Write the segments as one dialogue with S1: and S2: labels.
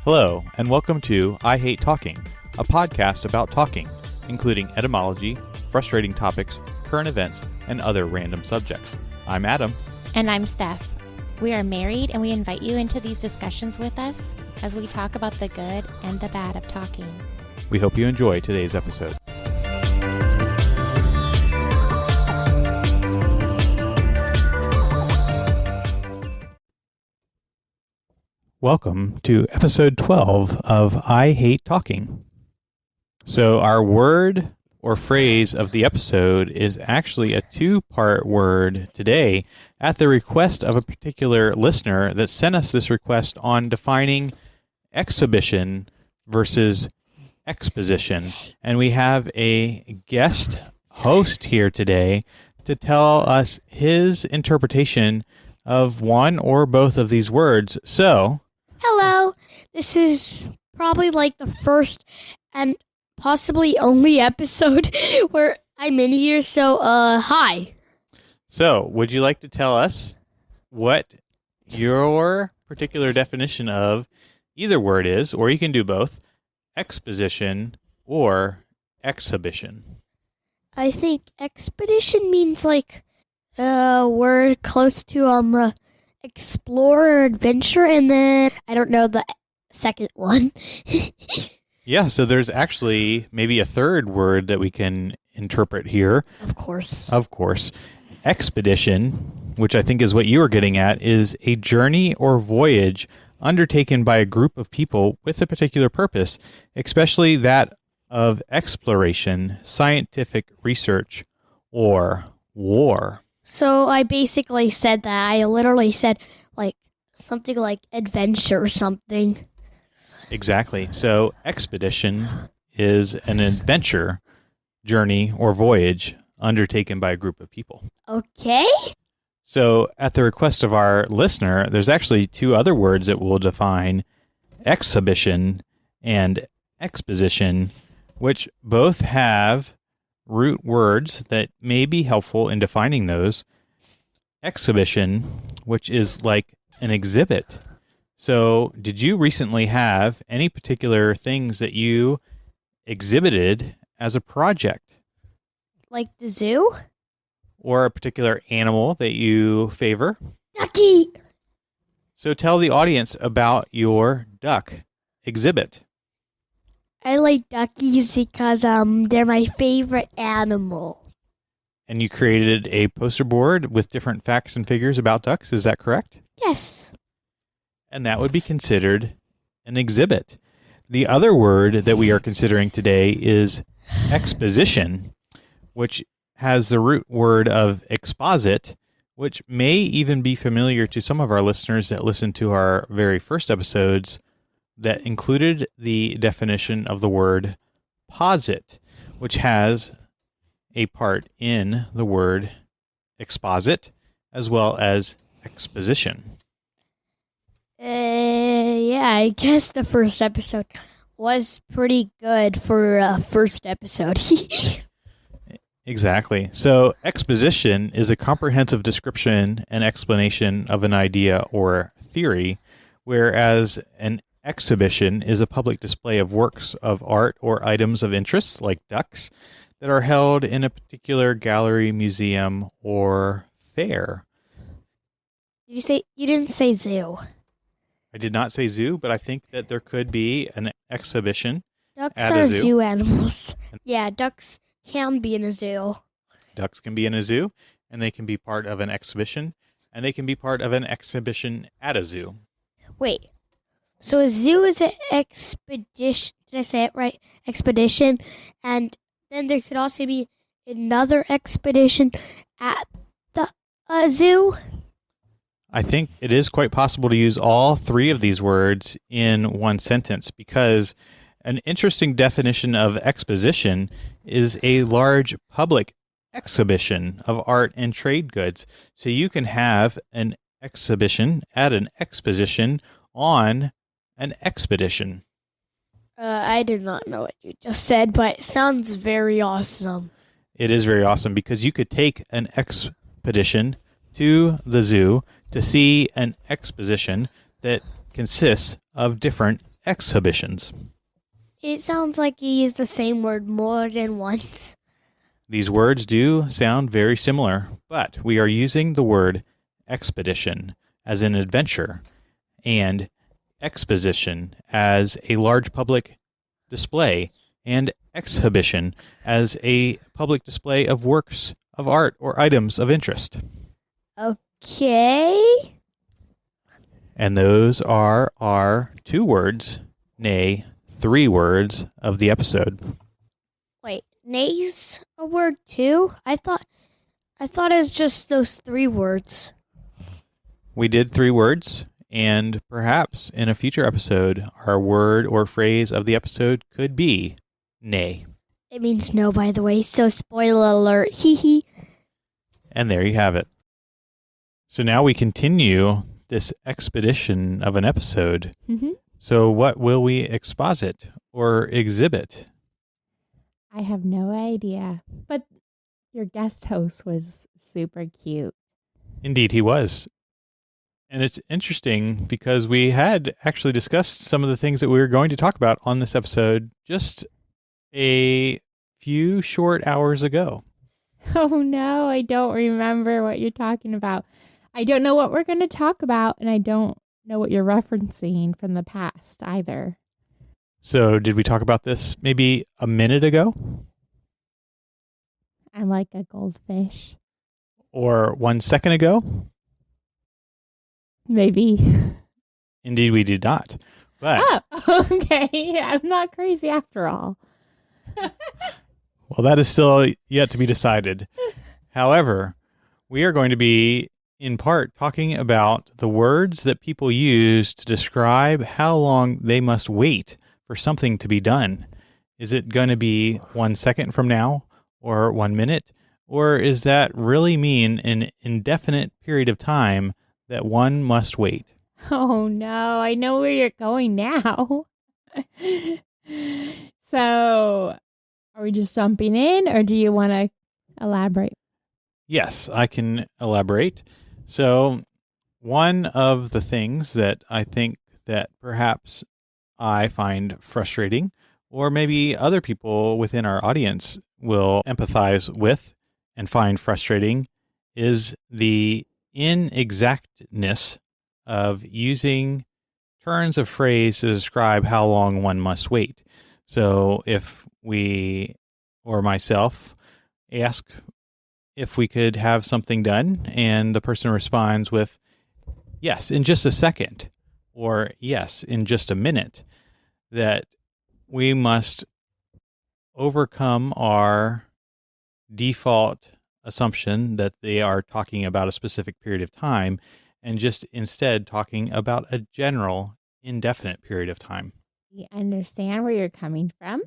S1: Hello, and welcome to I Hate Talking, a podcast about talking, including etymology, frustrating topics, current events, and other random subjects. I'm Adam.
S2: And I'm Steph. We are married, and we invite you into these discussions with us as we talk about the good and the bad of talking.
S1: We hope you enjoy today's episode. Welcome to episode 12 of I Hate Talking. So our word or phrase of the episode is actually a two-part word today at the request of a particular listener that sent us this request on defining exhibition versus exposition. And we have a guest host here today to tell us his interpretation of one or both of these words. So,
S3: hello, this is probably like the first and possibly only episode where I'm in here, so hi.
S1: So, would you like to tell us what your particular definition of either word is, or you can do both, exposition or exhibition?
S3: I think expedition means like a word close to explore or adventure, and then I don't know the second one.
S1: Yeah, so there's actually maybe a third word that we can interpret here.
S3: Of course.
S1: Expedition, which I think is what you were getting at, is a journey or voyage undertaken by a group of people with a particular purpose, especially that of exploration, scientific research, or war.
S3: So I basically said that. I literally said like something like adventure or something.
S1: Exactly. So expedition is an adventure, journey, or voyage undertaken by a group of people.
S3: Okay.
S1: So at the request of our listener, there's actually two other words that will define exhibition and exposition, which both have root words that may be helpful in defining those. Exhibition, which is like an exhibit. So did you recently have any particular things that you exhibited as a project?
S3: Like the zoo?
S1: Or a particular animal that you favor?
S3: Ducky!
S1: So tell the audience about your duck exhibit.
S3: I like duckies because they're my favorite animal.
S1: And you created a poster board with different facts and figures about ducks, is that correct?
S3: Yes.
S1: And that would be considered an exhibit. The other word that we are considering today is exposition, which has the root word of exposit, which may even be familiar to some of our listeners that listened to our very first episodes that included the definition of the word posit, which has a part in the word exposit as well as exposition.
S3: Yeah, I guess the first episode was pretty good for a first episode.
S1: Exactly. So exposition is a comprehensive description and explanation of an idea or theory, whereas an exhibition is a public display of works of art or items of interest, like ducks, that are held in a particular gallery, museum, or fair.
S3: You didn't say zoo.
S1: I did not say zoo, but I think that there could be an exhibition
S3: Ducks
S1: at
S3: are
S1: a zoo.
S3: zoo animals. Yeah, ducks can be in a zoo.
S1: Ducks can be in a zoo, and they can be part of an exhibition, and they can be part of an exhibition at a zoo.
S3: Wait, so a zoo is an expedition. Did I say it right? Expedition. And then there could also be another expedition at the zoo.
S1: I think it is quite possible to use all three of these words in one sentence, because an interesting definition of exposition is a large public exhibition of art and trade goods. So you can have an exhibition at an exposition on an expedition.
S3: I did not know what you just said, but it sounds very awesome.
S1: It is very awesome because you could take an expedition to the zoo to see an exposition that consists of different exhibitions.
S3: It sounds like you use the same word more than once.
S1: These words do sound very similar, but we are using the word expedition as an adventure and exposition as a large public display and exhibition as a public display of works of art or items of interest.
S3: Okay.
S1: And those are our 2 words, nay, 3 words of the episode.
S3: Wait, nay's a word too? I thought it was just those 3 words.
S1: We did 3 words, and perhaps in a future episode, our word or phrase of the episode could be nay.
S3: It means no, by the way, so spoiler alert. Hee hee.
S1: And there you have it. So now we continue this expedition of an episode.
S2: Mm-hmm.
S1: So what will we exposit or exhibit?
S2: I have no idea. But your guest host was super cute.
S1: Indeed, he was. And it's interesting because we had actually discussed some of the things that we were going to talk about on this episode just a few short hours ago.
S2: Oh no, I don't remember what you're talking about. I don't know what we're going to talk about, and I don't know what you're referencing from the past either.
S1: So did we talk about this maybe a minute ago?
S2: I'm like a goldfish.
S1: Or 1 second ago?
S2: Maybe.
S1: Indeed, we did not. But
S2: Oh, okay. I'm not crazy after all.
S1: well, that is still yet to be decided. However, we are going to be in part talking about the words that people use to describe how long they must wait for something to be done. Is it going to be 1 second from now or 1 minute? Or is that really mean an indefinite period of time that one must wait?
S2: Oh no, I know where you're going now. So, are we just jumping in, or do you want to elaborate?
S1: Yes, I can elaborate. So one of the things that I think that perhaps I find frustrating, or maybe other people within our audience will empathize with and find frustrating, is the inexactness of using turns of phrase to describe how long one must wait. So if we, or myself, ask if we could have something done, and the person responds with, yes, in just a second, or yes, in just a minute, that we must overcome our default assumption that they are talking about a specific period of time and just instead talking about a general indefinite period of time.
S2: We understand where you're coming from.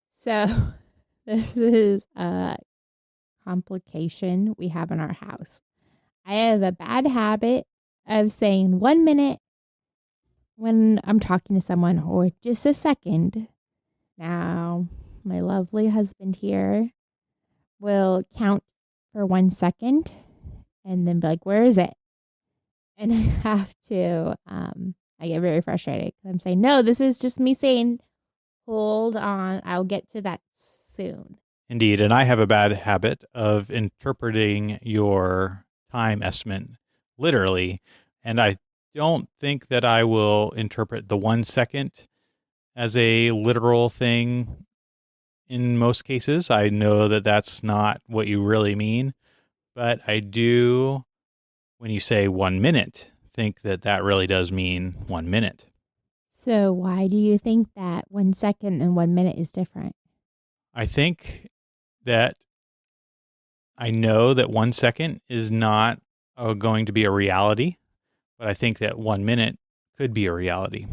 S2: So, this is a complication we have in our house. I have a bad habit of saying 1 minute when I'm talking to someone, or just a second. Now, my lovely husband here will count for 1 second and then be like, where is it? And I have to, I get very frustrated because I'm saying, no, this is just me saying, hold on, I'll get to that soon.
S1: Indeed, and I have a bad habit of interpreting your time estimate literally, and I don't think that I will interpret the 1 second as a literal thing in most cases. I know that that's not what you really mean, but I do, when you say 1 minute, think that that really does mean 1 minute.
S2: So why do you think that 1 second and 1 minute is different?
S1: I think that I know that 1 second is not going to be a reality, but I think that 1 minute could be a reality.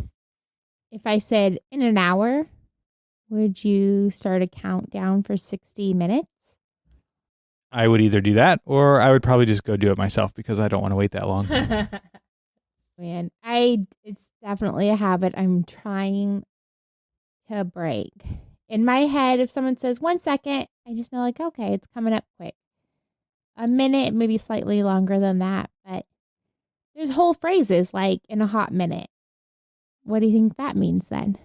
S2: If I said in an hour, would you start a countdown for 60 minutes?
S1: I would either do that, or I would probably just go do it myself because I don't want to wait that long.
S2: Man, it's definitely a habit I'm trying to break. In my head, if someone says 1 second, I just know, like, okay, it's coming up quick. A minute, maybe slightly longer than that, but there's whole phrases like in a hot minute. What do you think that means then?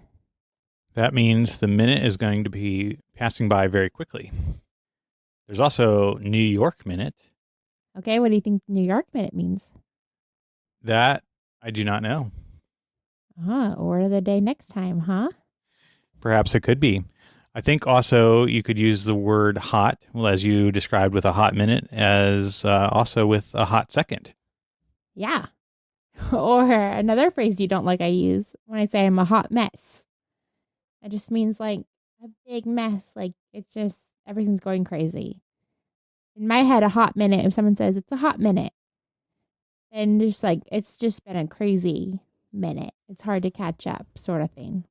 S1: That means the minute is going to be passing by very quickly. There's also New York minute.
S2: Okay, what do you think New York minute means?
S1: That I do not know.
S2: Word of the day next time, huh?
S1: Perhaps it could be. I think also you could use the word hot, well, as you described with a hot minute, as also with a hot second.
S2: Yeah. Or another phrase you don't like I use when I say I'm a hot mess. It just means like a big mess. Like it's just everything's going crazy. In my head, a hot minute, if someone says it's a hot minute, and just like it's just been a crazy minute. It's hard to catch up, sort of thing.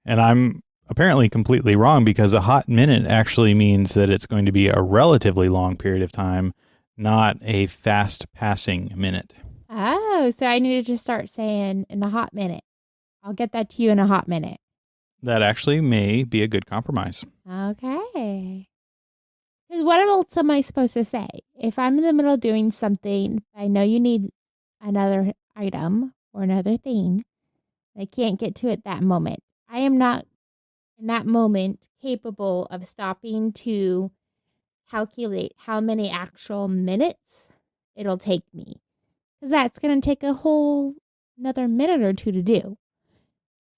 S1: And I'm apparently completely wrong because a hot minute actually means that it's going to be a relatively long period of time, not a fast passing minute.
S2: Oh, so I need to just start saying in a hot minute. I'll get that to you in a hot minute.
S1: That actually may be a good compromise.
S2: Okay. Because what else am I supposed to say? If I'm in the middle of doing something, I know you need another item or another thing, and I can't get to it that moment. I am not in that moment capable of stopping to calculate how many actual minutes it'll take me. Because that's going to take a whole another minute or two to do.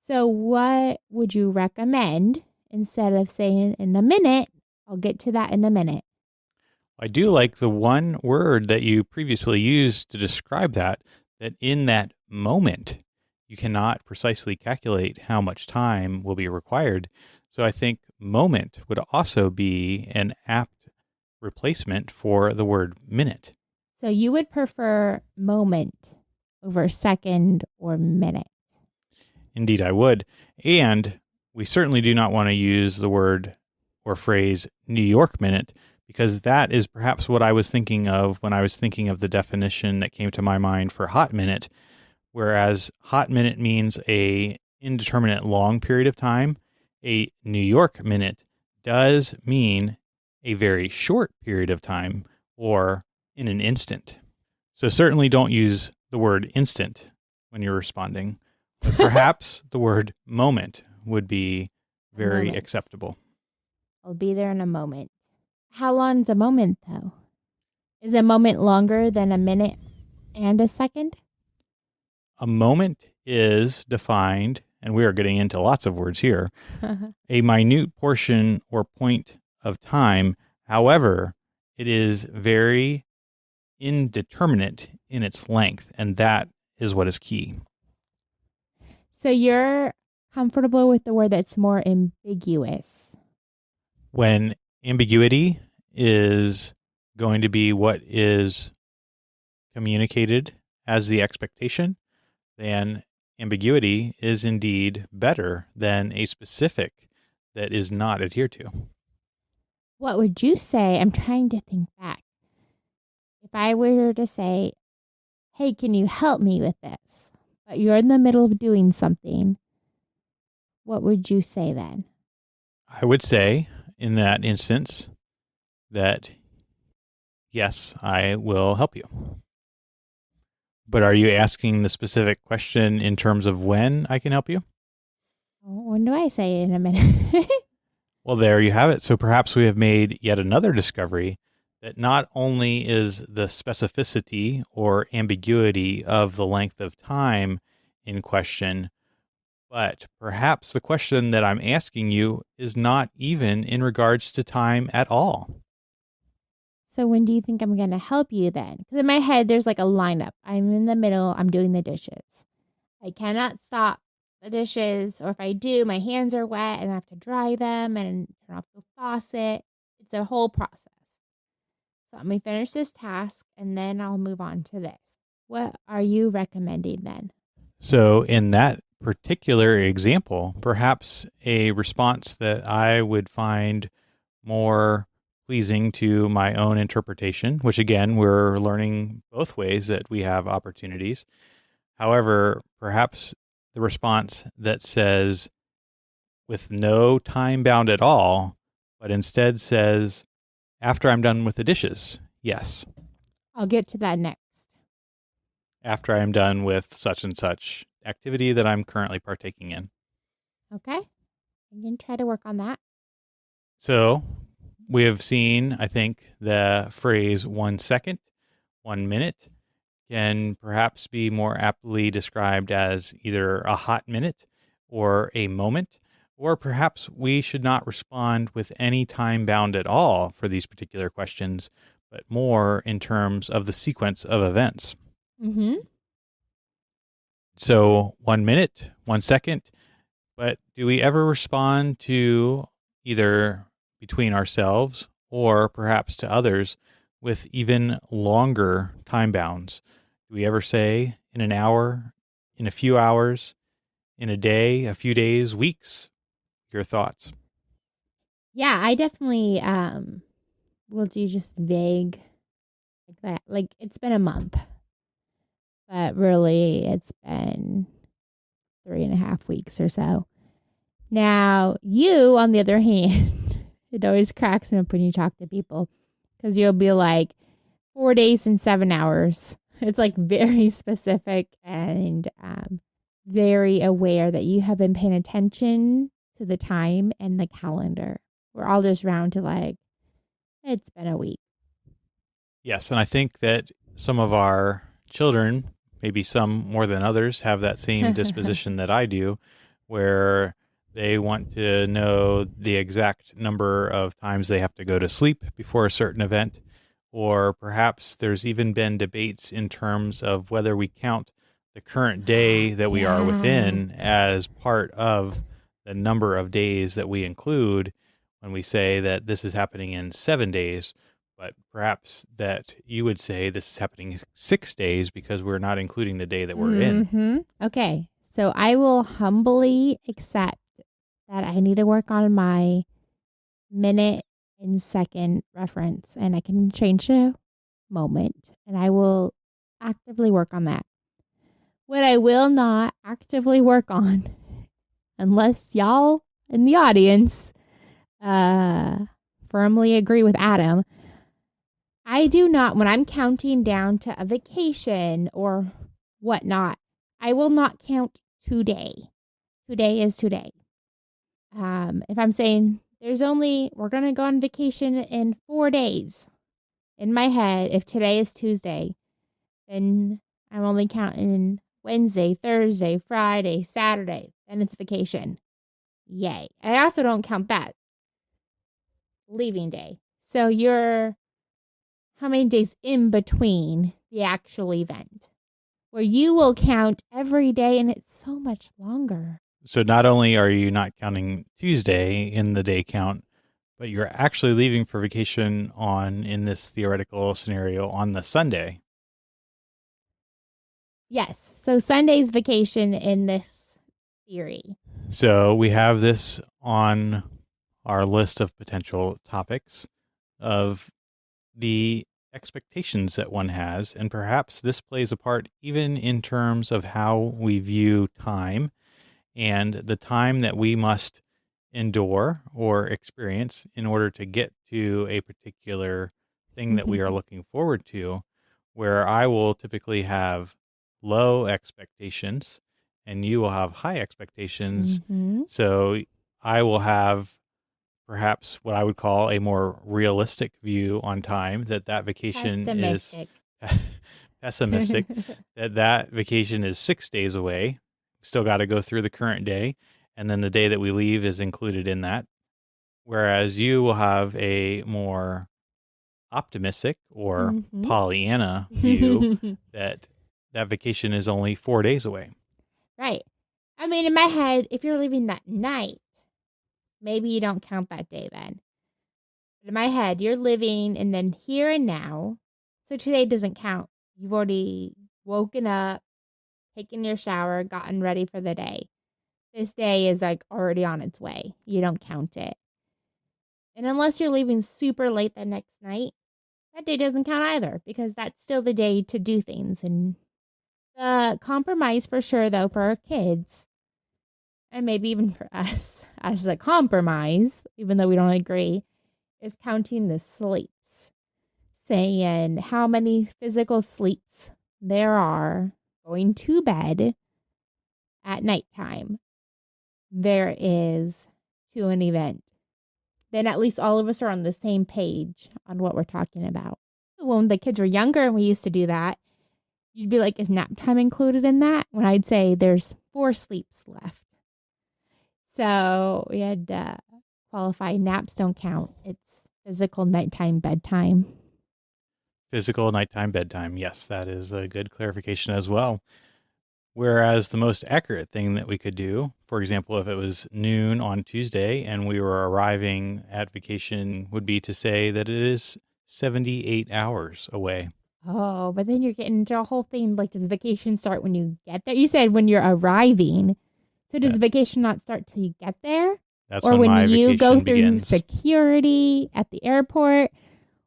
S2: So what would you recommend instead of saying in a minute? I'll get to that in a minute.
S1: I do like the one word that you previously used to describe that in that moment, you cannot precisely calculate how much time will be required. So I think moment would also be an apt replacement for the word minute.
S2: So you would prefer moment over second or minute?
S1: Indeed, I would. And we certainly do not want to use the word or phrase New York minute, because that is perhaps what I was thinking of when I was thinking of the definition that came to my mind for hot minute, whereas hot minute means a indeterminate long period of time. A New York minute does mean a very short period of time or in an instant. So certainly don't use the word instant when you're responding, but perhaps the word moment would be very acceptable.
S2: I'll be there in a moment. How long is a moment, though? Is a moment longer than a minute and a second?
S1: A moment is defined, and we are getting into lots of words here, a minute portion or point of time. However, it is very indeterminate in its length, and that is what is key.
S2: So you're comfortable with the word that's more ambiguous?
S1: When ambiguity is going to be what is communicated as the expectation, then ambiguity is indeed better than a specific that is not adhered to.
S2: What would you say? I'm trying to think back. If I were to say, hey, can you help me with this? But you're in the middle of doing something. What would you say then?
S1: I would say in that instance that, yes, I will help you. But are you asking the specific question in terms of when I can help you?
S2: When do I say in a minute?
S1: Well, there you have it. So perhaps we have made yet another discovery that not only is the specificity or ambiguity of the length of time in question, but perhaps the question that I'm asking you is not even in regards to time at all.
S2: So when do you think I'm going to help you then? Because in my head, there's like a lineup. I'm in the middle. I'm doing the dishes. I cannot stop the dishes. Or if I do, my hands are wet and I have to dry them and turn off the faucet. It's a whole process. So let me finish this task and then I'll move on to this. What are you recommending then?
S1: So in that particular example, perhaps a response that I would find more pleasing to my own interpretation, which again, we're learning both ways that we have opportunities. However, perhaps the response that says with no time bound at all, but instead says, after I'm done with the dishes, yes.
S2: I'll get to that next.
S1: After I'm done with such and such activity that I'm currently partaking in.
S2: Okay. I can try to work on that.
S1: So we have seen, I think, the phrase 1 second, 1 minute can perhaps be more aptly described as either a hot minute or a moment, or perhaps we should not respond with any time bound at all for these particular questions, but more in terms of the sequence of events.
S2: Mm-hmm.
S1: So 1 minute, 1 second, but do we ever respond to either between ourselves or perhaps to others with even longer time bounds? Do we ever say in an hour, in a few hours, in a day, a few days, weeks? Your thoughts?
S2: Yeah, I definitely will do just vague like that. Like it's been a month, but really it's been 3.5 weeks or so. Now, you, on the other hand, it always cracks me up when you talk to people because you'll be like 4 days and 7 hours. It's like very specific and very aware that you have been paying attention to the time and the calendar. We're all just round to like, it's been a week.
S1: Yes, and I think that some of our children, maybe some more than others, have that same disposition that I do, where they want to know the exact number of times they have to go to sleep before a certain event, or perhaps there's even been debates in terms of whether we count the current day that we are within as part of the number of days that we include when we say that this is happening in 7 days, but perhaps that you would say this is happening 6 days because we're not including the day that we're in.
S2: Okay. So I will humbly accept that I need to work on my minute and second reference, and I can change the moment, and I will actively work on that. What I will not actively work on, unless y'all in the audience firmly agree with Adam, I do not, when I'm counting down to a vacation or whatnot, I will not count today. Today is today. If I'm saying we're going to go on vacation in 4 days, in my head, if today is Tuesday, then I'm only counting Wednesday, Thursday, Friday, Saturday, then it's vacation. Yay. I also don't count that leaving day. So you're how many days in between the actual event where you will count every day, and it's so much longer.
S1: So not only are you not counting Tuesday in the day count, but you're actually leaving for vacation in this theoretical scenario, on the Sunday.
S2: Yes. So Sunday's vacation in this theory.
S1: So we have this on our list of potential topics of the expectations that one has, and perhaps this plays a part even in terms of how we view time and the time that we must endure or experience in order to get to a particular thing that we are looking forward to, where I will typically have low expectations and you will have high expectations. So I will have perhaps what I would call a more realistic view on time, that vacation is pessimistic, that vacation is 6 days away. Still got to go through the current day, and then the day that we leave is included in that. Whereas you will have a more optimistic or Pollyanna view that vacation is only 4 days away.
S2: Right. I mean, in my head, if you're leaving that night, maybe you don't count that day then. But in my head, you're living and then here and now. So today doesn't count. You've already woken up, taken your shower, gotten ready for the day. This day is like already on its way. You don't count it. And unless you're leaving super late the next night, that day doesn't count either, because that's still the day to do things. And the compromise for sure, though, for our kids, and maybe even for us as a compromise, even though we don't agree, is counting the sleeps. Saying how many physical sleeps there are going to bed at nighttime there is to an event, then at least all of us are on the same page on what we're talking about. When the kids were younger and we used to do that, you'd be like, is nap time included in that? When I'd say there's 4 sleeps left. So we had qualify naps don't count. It's physical nighttime bedtime.
S1: Physical nighttime bedtime. Yes, that is a good clarification as well. Whereas the most accurate thing that we could do, for example, if it was noon on Tuesday and we were arriving at vacation, would be to say that it is 78 hours away.
S2: Oh, but then you're getting into a whole thing like, does vacation start when you get there? You said when you're arriving. So does vacation not start till you get there?
S1: That's
S2: or when
S1: my
S2: you go through
S1: begins.
S2: Security at the airport,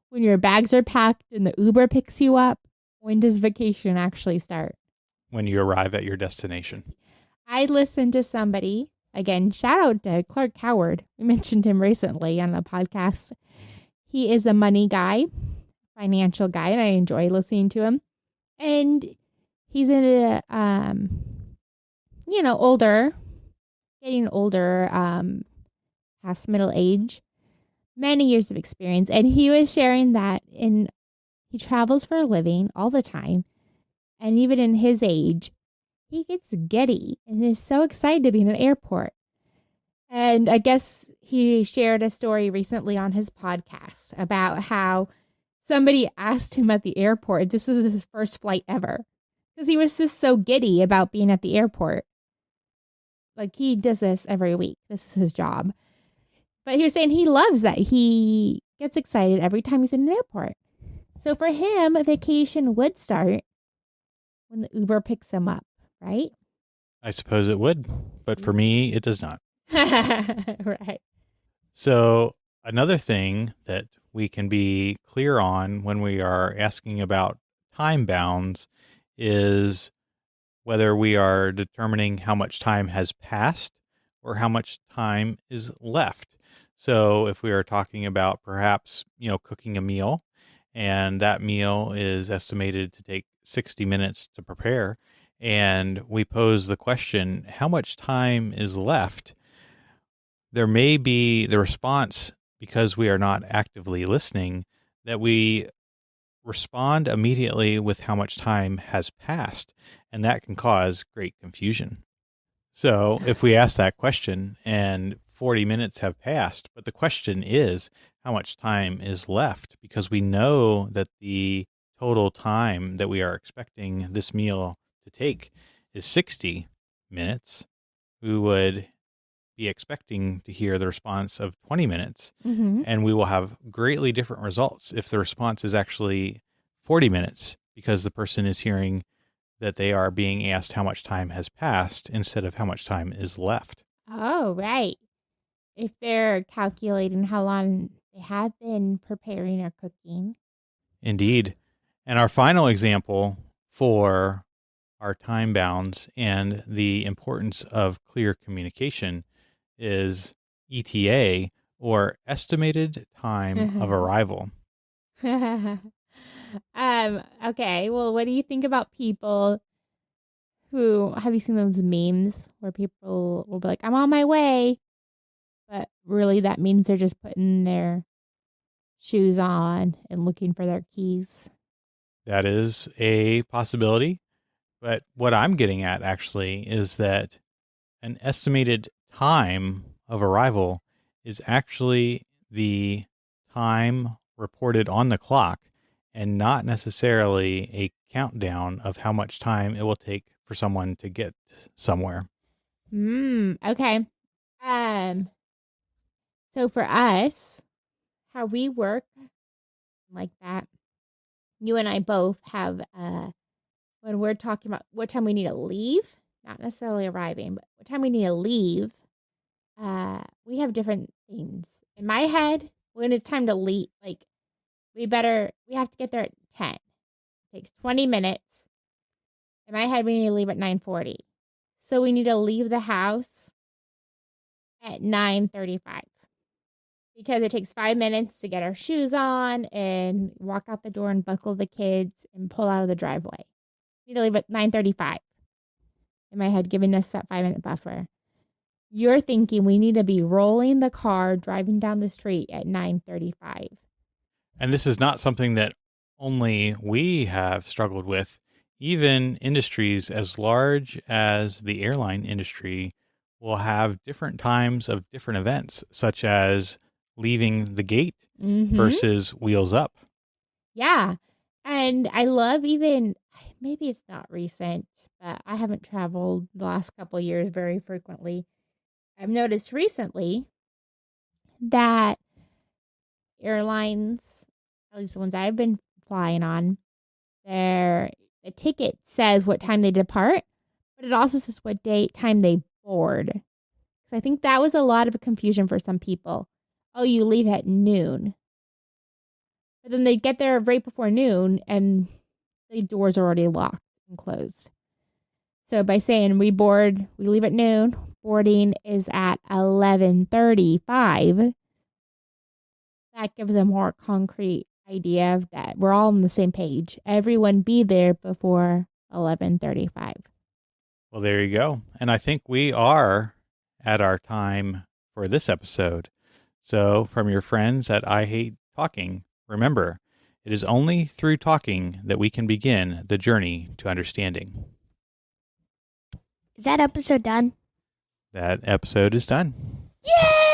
S2: when your bags are packed and the Uber picks you up? When does vacation actually start?
S1: When you arrive at your destination.
S2: I listened to somebody, again, shout out to Clark Howard. We mentioned him recently on the podcast. He is a money guy, financial guy, and I enjoy listening to him. And he's in a, getting older, past middle age, many years of experience. And he was sharing that he travels for a living all the time. And even in his age, he gets giddy and is so excited to be in an airport. And I guess he shared a story recently on his podcast about how somebody asked him at the airport, this is his first flight ever, because he was just so giddy about being at the airport. Like, he does this every week. This is his job. But he was saying he loves that. He gets excited every time he's in an airport. So for him, a vacation would start when the Uber picks him up, right?
S1: I suppose it would, but for me, it does not.
S2: Right.
S1: So another thing that we can be clear on when we are asking about time bounds is whether we are determining how much time has passed or how much time is left. So if we are talking about perhaps, cooking a meal, and that meal is estimated to take 60 minutes to prepare, and we pose the question, how much time is left? There may be the response, because we are not actively listening, that we respond immediately with how much time has passed, and that can cause great confusion. So if we ask that question and 40 minutes have passed, but the question is how much time is left, because we know that the total time that we are expecting this meal to take is 60 minutes, we would be expecting to hear the response of 20 minutes, and we will have greatly different results if the response is actually 40 minutes, because the person is hearing that they are being asked how much time has passed instead of how much time is left.
S2: Oh, right. If they're calculating how long they have been preparing or cooking.
S1: Indeed. And our final example for our time bounds and the importance of clear communication is ETA, or estimated time of arrival.
S2: Okay, well, what do you think about people who, have you seen those memes where people will be like, I'm on my way, but really that means they're just putting their shoes on and looking for their keys?
S1: That is a possibility. But what I'm getting at actually is that an estimated time of arrival is actually the time reported on the clock, and not necessarily a countdown of how much time it will take for someone to get somewhere.
S2: Okay. So for us, how we work like that, you and I both have, when we're talking about what time we need to leave, not necessarily arriving, but what time we need to leave, we have different things. In my head, when it's time to leave, like, we have to get there at 10. It takes 20 minutes. In my head, we need to leave at 9:40. So we need to leave the house at 9:35. Because it takes 5 minutes to get our shoes on and walk out the door and buckle the kids and pull out of the driveway. We need to leave at 9:35. In in my head, giving us that 5-minute buffer. You're thinking we need to be rolling the car, driving down the street at 9:35.
S1: And this is not something that only we have struggled with. Even industries as large as the airline industry will have different times of different events, such as leaving the gate versus wheels up.
S2: Yeah. And I love even, maybe it's not recent, but I haven't traveled the last couple of years very frequently. I've noticed recently that airlines, at least the ones I've been flying on, the ticket says what time they depart, but it also says what time they board. So I think that was a lot of confusion for some people. Oh, you leave at noon. But then they get there right before noon and the doors are already locked and closed. So by saying we leave at noon, boarding is at 11:35, that gives a more concrete idea of that we're all on the same page. Everyone be there before 11:35.
S1: Well, there you go. And I think we are at our time for this episode. So from your friends at I Hate Talking, remember, it is only through talking that we can begin the journey to understanding.
S3: Is that episode done?
S1: That episode is done.
S3: Yay!